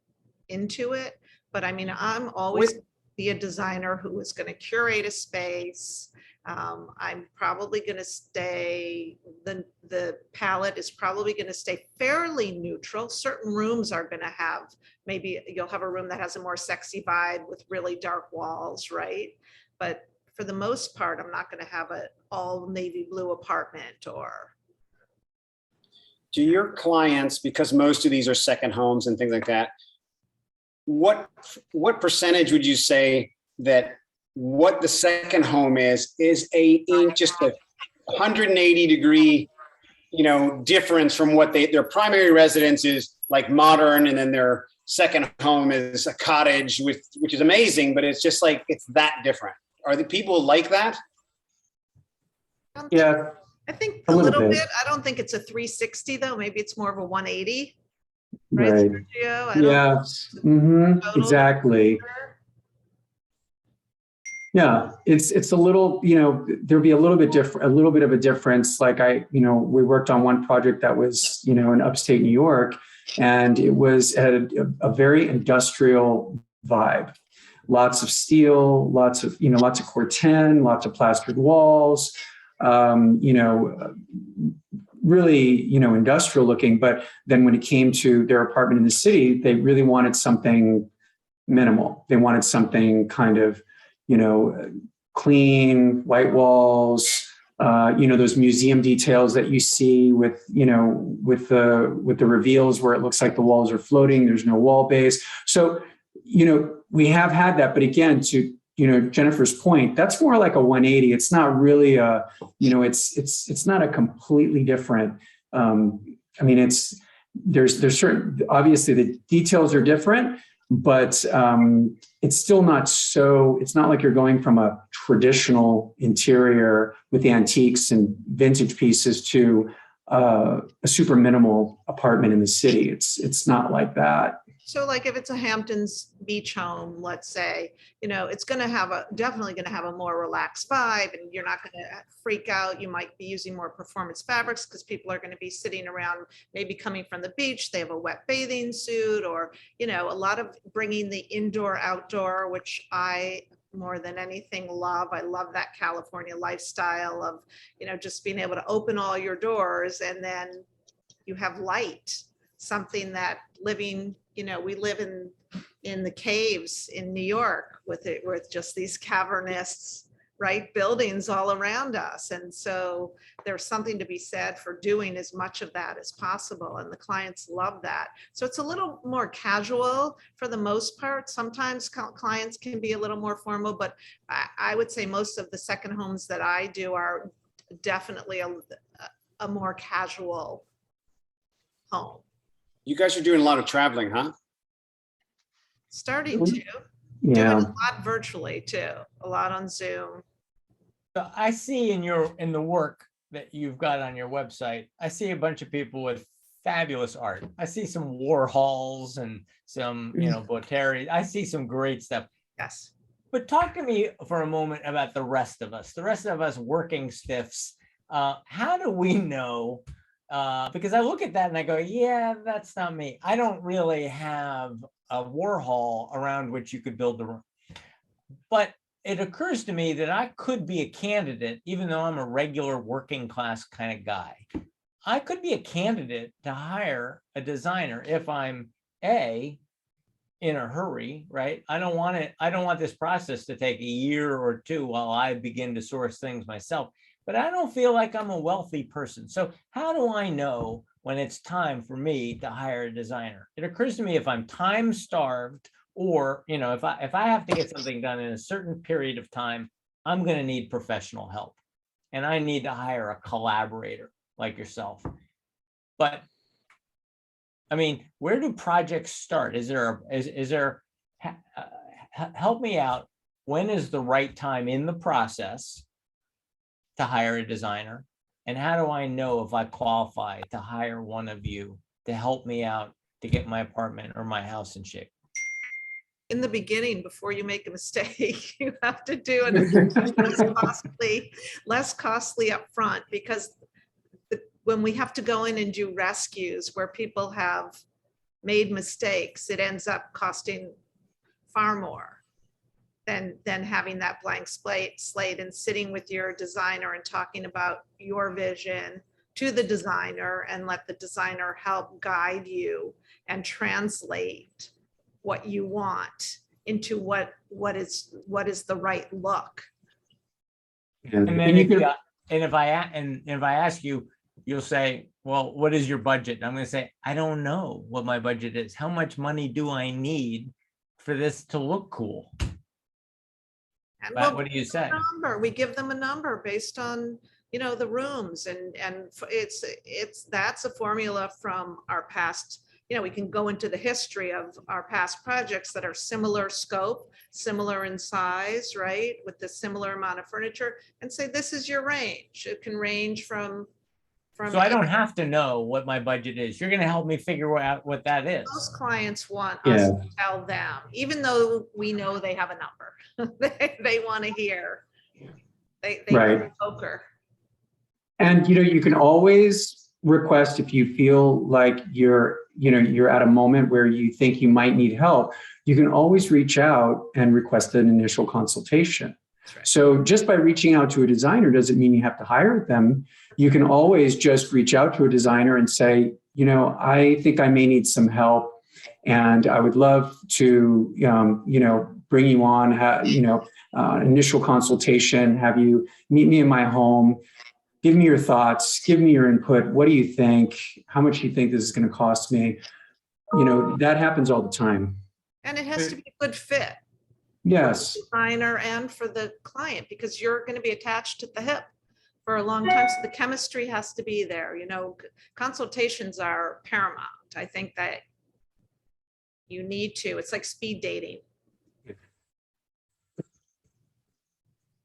into it. But I mean, I'm always be a designer who is going to curate a space. I'm probably going to stay, the palette is probably going to stay fairly neutral. Certain rooms are going to have, maybe you'll have a room that has a more sexy vibe with really dark walls, right? But for the most part, I'm not going to have an all navy blue apartment or. Do your clients, because most of these are second homes and things like that, what percentage would you say that what the second home is just a 180-degree, difference from what their primary residence is, like modern, and then their second home is a cottage which is amazing, but it's just like it's that different. Are the people like that? Yeah, I think a little bit. I don't think it's a 360 though. Maybe it's more of a 180. Right, right. Sergio? Yeah, exactly. Yeah, it's a little, there'll be a little bit of a difference. Like we worked on one project that was, in upstate New York, and it was at a very industrial vibe. Lots of steel, lots of corten, lots of plastered walls, really, industrial looking. But then when it came to their apartment in the city, they really wanted something minimal. They wanted something kind of, clean, white walls, those museum details that you see with the reveals where it looks like the walls are floating. There's no wall base. So, we have had that, but again, to, Jennifer's point, that's more like a 180. It's not really it's not a completely different. It's there's certain, obviously the details are different, but it's still not so, it's not like you're going from a traditional interior with the antiques and vintage pieces to a super minimal apartment in the city. It's not like that. So like if it's a Hamptons beach home, let's say, it's going to have definitely going to have a more relaxed vibe, and you're not going to freak out. You might be using more performance fabrics because people are going to be sitting around, maybe coming from the beach. They have a wet bathing suit, or, a lot of bringing the indoor outdoor, which I more than anything love. I love that California lifestyle of, just being able to open all your doors and then you have light, something that living, we live in the caves in New York with just these cavernous, right, buildings all around us. And so there's something to be said for doing as much of that as possible. And the clients love that. So it's a little more casual for the most part. Sometimes clients can be a little more formal, but I would say most of the second homes that I do are definitely a more casual home. You guys are doing a lot of traveling, huh? Starting to. Doing Yeah. a lot virtually too, a lot on Zoom. So I see in the work that you've got on your website, I see a bunch of people with fabulous art. I see some Warhols and some, Boteri. I see some great stuff. Yes. But talk to me for a moment about the rest of us working stiffs. How do we know? Because I look at that and I go, yeah, that's not me. I don't really have a Warhol around which you could build the room. But it occurs to me that I could be a candidate, even though I'm a regular working class kind of guy. I could be a candidate to hire a designer if I'm in a hurry, right? I don't want this process to take a year or two while I begin to source things myself. But I don't feel like I'm a wealthy person. So how do I know when it's time for me to hire a designer? It occurs to me if I'm time starved, or, if I have to get something done in a certain period of time, I'm going to need professional help, and I need to hire a collaborator like yourself. But I mean, where do projects start? Help me out. When is the right time in the process to hire a designer? And how do I know if I qualify to hire one of you to help me out to get my apartment or my house in shape? In the beginning, before you make a mistake, you have to do it less costly up front, because when we have to go in and do rescues where people have made mistakes, it ends up costing far more than having that blank slate and sitting with your designer and talking about your vision to the designer, and let the designer help guide you and translate what you want into what is the right look. And then if I ask you, you'll say, well, what is your budget? And I'm going to say, I don't know what my budget is. How much money do I need for this to look cool? What do you say? We give them a number based on, the rooms, and that's a formula from our past. We can go into the history of our past projects that are similar scope, similar in size, right, with the similar amount of furniture, and say, this is your range. It can range from. So I don't have to know what my budget is. You're going to help me figure out what that is. Most clients want us to tell them, even though we know they have a number. they want to hear. They right. want poker. And you can always request, if you feel like you're at a moment where you think you might need help, you can always reach out and request an initial consultation. Right. So just by reaching out to a designer doesn't mean you have to hire them. You can always just reach out to a designer and say, I think I may need some help, and I would love to, bring you on, initial consultation, have you meet me in my home, give me your thoughts, give me your input. What do you think? How much do you think this is going to cost me? That happens all the time. And it has to be a good fit. Yes. For the designer and for the client, because you're going to be attached at the hip for a long time. So the chemistry has to be there. Consultations are paramount. I think that you need to, it's like speed dating.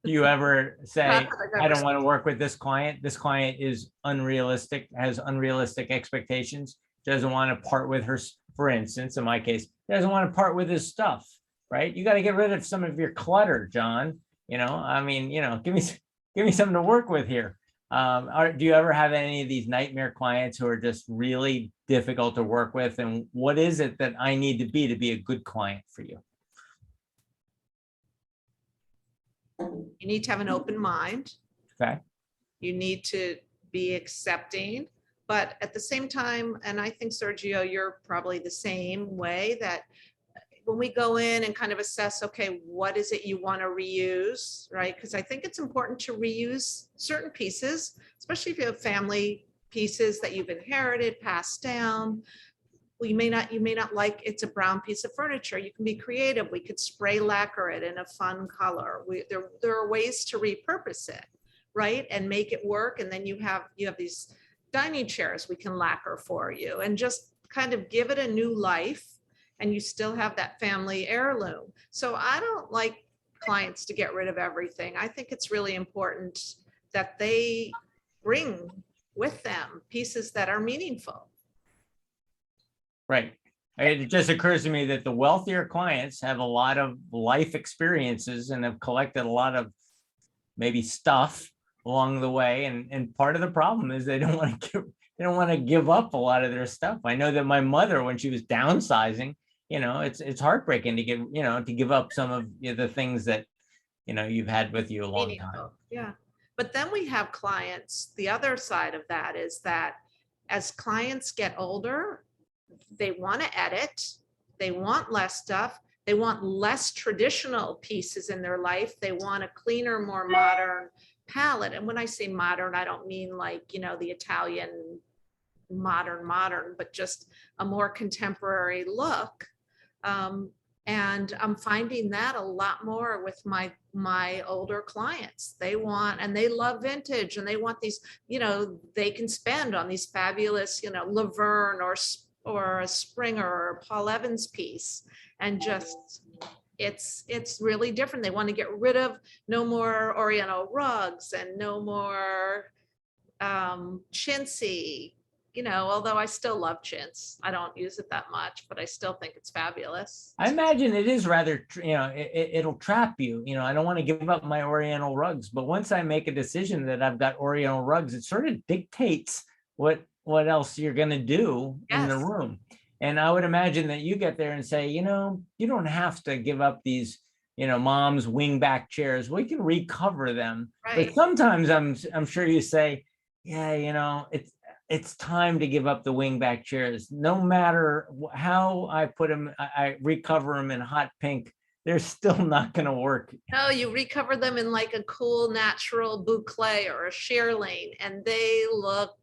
Do you ever say, Not that I've I ever don't want to work with this client. This client is unrealistic, has unrealistic expectations, doesn't want to part with her, for instance, in my case, doesn't want to part with his stuff, right? You got to get rid of some of your clutter, John. I mean, give me something to work with here. Do you ever have any of these nightmare clients who are just really difficult to work with? And what is it that I need to be a good client for you? You need to have an open mind. Okay. You need to be accepting, but at the same time, and I think Sergio, you're probably the same way, that when we go in and kind of assess, okay, what is it you want to reuse, right? Because I think it's important to reuse certain pieces, especially if you have family pieces that you've inherited, passed down. Well, you may not like, it's a brown piece of furniture. You can be creative. We could spray lacquer it in a fun color. There are ways to repurpose it, right? And make it work. And then you have these dining chairs we can lacquer for you and just kind of give it a new life. And you still have that family heirloom. So I don't like clients to get rid of everything. I think it's really important that they bring with them pieces that are meaningful. Right. It just occurs to me that the wealthier clients have a lot of life experiences and have collected a lot of maybe stuff along the way. And part of the problem is they don't want to give up a lot of their stuff. I know that my mother, when she was downsizing, it's heartbreaking to give up some of the things that, you've had with you a long time. Yeah. But then we have clients, the other side of that is that as clients get older, they want to edit, they want less stuff, they want less traditional pieces in their life, they want a cleaner, more modern palette. And when I say modern, I don't mean like, the Italian modern, but just a more contemporary look. And I'm finding that a lot more with my older clients. They want, and they love vintage, and they want these, they can spend on these fabulous, Laverne or a Springer or Paul Evans piece, and just it's really different. They want to get rid of no more Oriental rugs and no more chintzy, although I still love chintz. I don't use it that much, but I still think it's fabulous. I imagine it is rather, it'll trap you. I don't want to give up my Oriental rugs, but once I make a decision that I've got Oriental rugs, it sort of dictates what else you're going to do in the room. And I would imagine that you get there and say, you don't have to give up these, mom's wingback chairs. We can recover them. Right. But sometimes I'm sure you say, yeah, it's time to give up the wingback chairs. No matter how I put them, I recover them in hot pink, they're still not going to work. No, you recover them in like a cool natural boucle or a sheer lane, and they look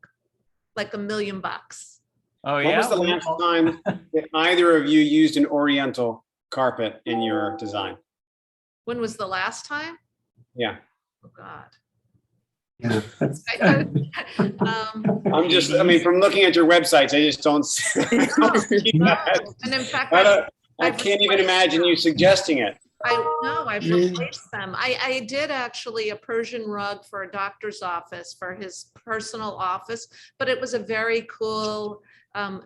like $1 million. Oh, What was the last time that either of you used an Oriental carpet in your design? When was the last time? Yeah. Oh, God. Yeah. I'm just, from looking at your websites, I just don't see that. And in fact, I can't even imagine you suggesting it. I've replaced them. I did actually a Persian rug for a doctor's office for his personal office, but it was a very cool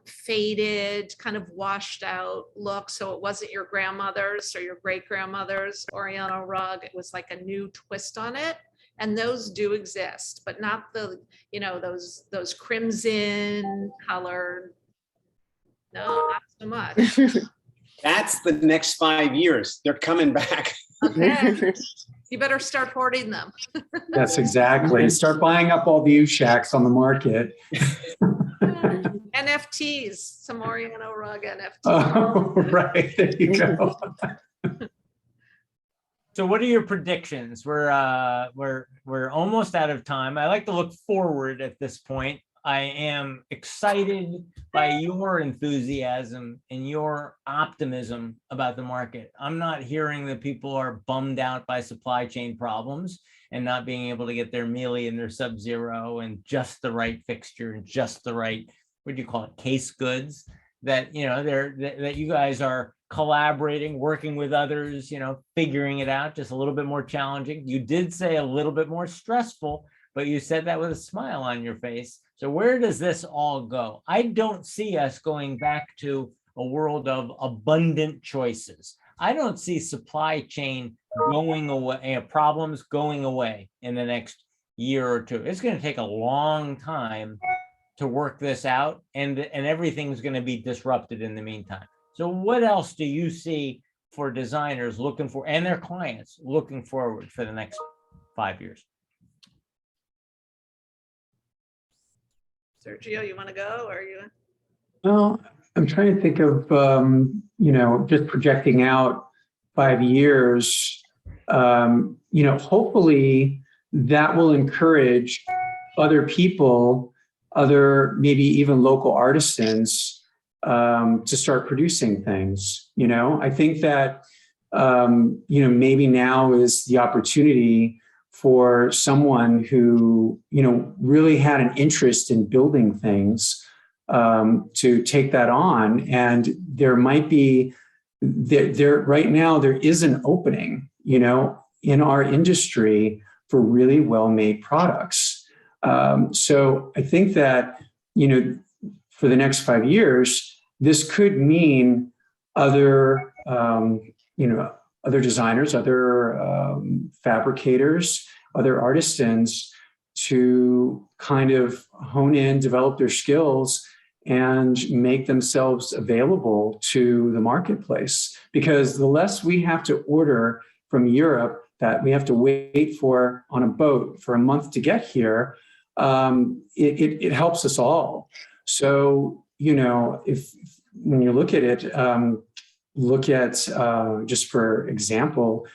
faded, kind of washed out look. So it wasn't your grandmother's or your great grandmother's Oriental rug. It was like a new twist on it. And those do exist, but not the, those crimson colored. No, not so much. That's the next 5 years. They're coming back. Okay. You better start hoarding them. Yes, exactly. Start buying up all the U-Shacks on the market. NFTs, some Oriental rug NFTs. Oh, right. There you go. So what are your predictions? We're almost out of time. I like to look forward at this point. I am excited by your enthusiasm and your optimism about the market. I'm not hearing that people are bummed out by supply chain problems and not being able to get their Mealy and their Sub-Zero and just the right fixture and just the right what do you call it, case goods, that, that you guys are collaborating, working with others, figuring it out, just a little bit more challenging. You did say a little bit more stressful, but you said that with a smile on your face. So where does this all go? I don't see us going back to a world of abundant choices. I don't see supply chain going away, problems going away in the next year or two. It's going to take a long time to work this out, and everything's going to be disrupted in the meantime. So what else do you see for designers looking for, and their clients looking forward for the next 5 years? Sergio, you want to go, or you? Well, I'm trying to think of, just projecting out 5 years. Hopefully that will encourage other people, other maybe even local artisans, to start producing things. I think that, maybe now is the opportunity for someone who, really had an interest in building things, to take that on. And there might be, right now, there is an opening, in our industry for really well-made products. So I think that, for the next 5 years, this could mean other, other designers, other fabricators, other artisans to kind of hone in, develop their skills, and make themselves available to the marketplace. Because the less we have to order from Europe, that we have to wait for on a boat for a month to get here, it helps us all. So, if when you look at it, look at just for example,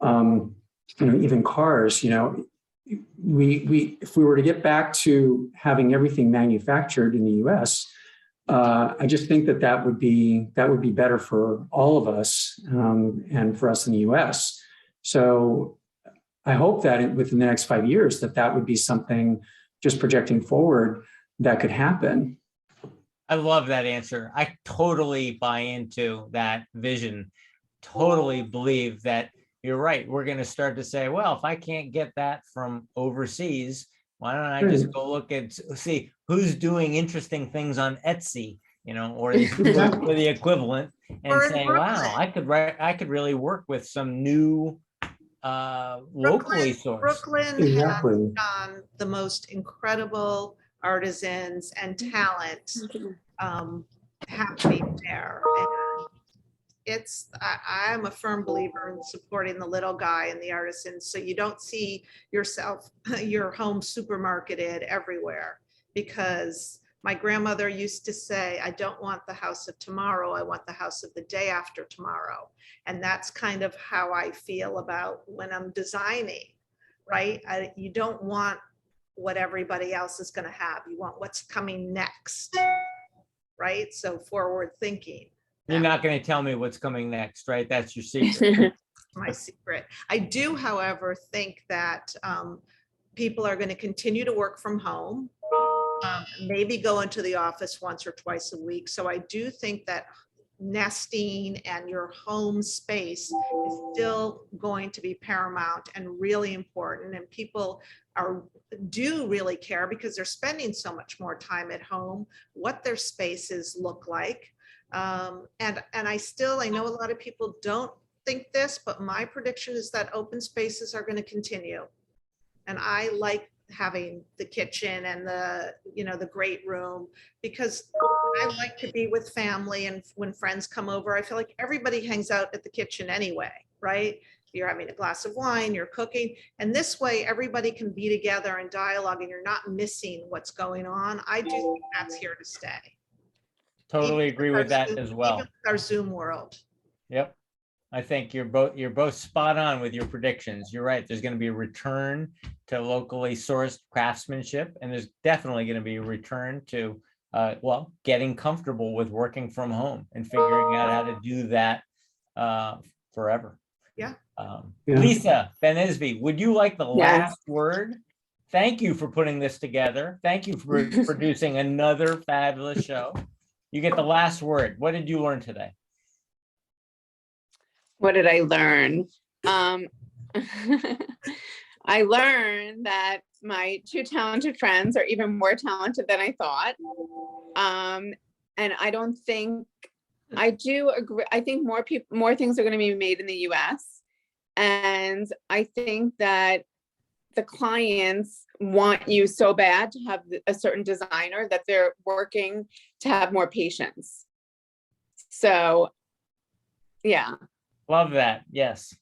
even cars. We if we were to get back to having everything manufactured in the U.S., I just think that would be better for all of us, and for us in the U.S. So I hope that within the next 5 years that would be something, just projecting forward, that could happen. I love that answer. I totally buy into that vision. Totally believe that you're right. We're going to start to say, well, if I can't get that from overseas, why don't I just go look and see who's doing interesting things on Etsy, or the equivalent, and say, wow, I could really work with some new locally sourced. Brooklyn Exactly. has the most incredible artisans and talent happening there. And I'm a firm believer in supporting the little guy and the artisans, so you don't see your home supermarketed everywhere. Because my grandmother used to say, I don't want the house of tomorrow, I want the house of the day after tomorrow. And that's kind of how I feel about when I'm designing, right? You don't want what everybody else is going to have. You want what's coming next, right? So forward thinking. You're not going to tell me what's coming next, right? That's your secret. My secret. I do, however, think that people are going to continue to work from home, maybe go into the office once or twice a week. So I do think that nesting and your home space is still going to be paramount and really important, and people do really care, because they're spending so much more time at home, what their spaces look like. And I know a lot of people don't think this, but my prediction is that open spaces are going to continue. And I like having the kitchen and the great room, because I like to be with family, and when friends come over, I feel like everybody hangs out at the kitchen anyway, right? You're having a glass of wine, you're cooking, and this way everybody can be together and dialogue, and you're not missing what's going on. I do think that's here to stay. Totally agree with that as well. Even our Zoom world. Yep. I think you're both spot on with your predictions. You're right. There's going to be a return to locally sourced craftsmanship, and there's definitely going to be a return to getting comfortable with working from home and figuring out how to do that forever. Yeah. Yeah. Lisa Ben-Isvy, would you like the last word? thank you for putting this together. Thank you for producing another fabulous show. You get the last word. What did you learn today? What did I learn? I learned that my two talented friends are even more talented than I thought. And I don't think, I do agree. I think more things are going to be made in the US. And I think that the clients want you so bad to have a certain designer that they're working to have more patience. So, yeah. Love that. Yes.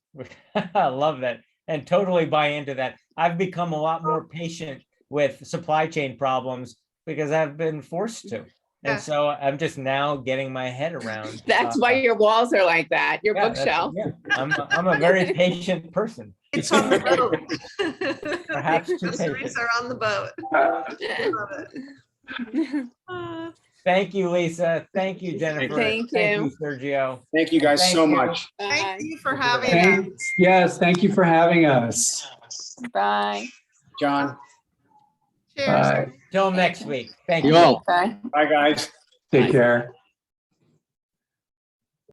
I love that. And totally buy into that. I've become a lot more patient with supply chain problems because I've been forced to. And so I'm just now getting my head around. That's why your walls are like that, your Yeah, bookshelf. yeah. I'm a very patient person. It's on the boat. Perhaps too Groceries patient. are on the boat. I love it. Thank you, Lisa. Thank you, Jennifer. Thank Thank you. you, Sergio. Thank you guys Thank so you. much. Thank Bye. you for having us. Yes, thank you for having us. Bye. John. Cheers. Bye. Till next week. Thank You you. all. Bye. Bye, guys. Take care.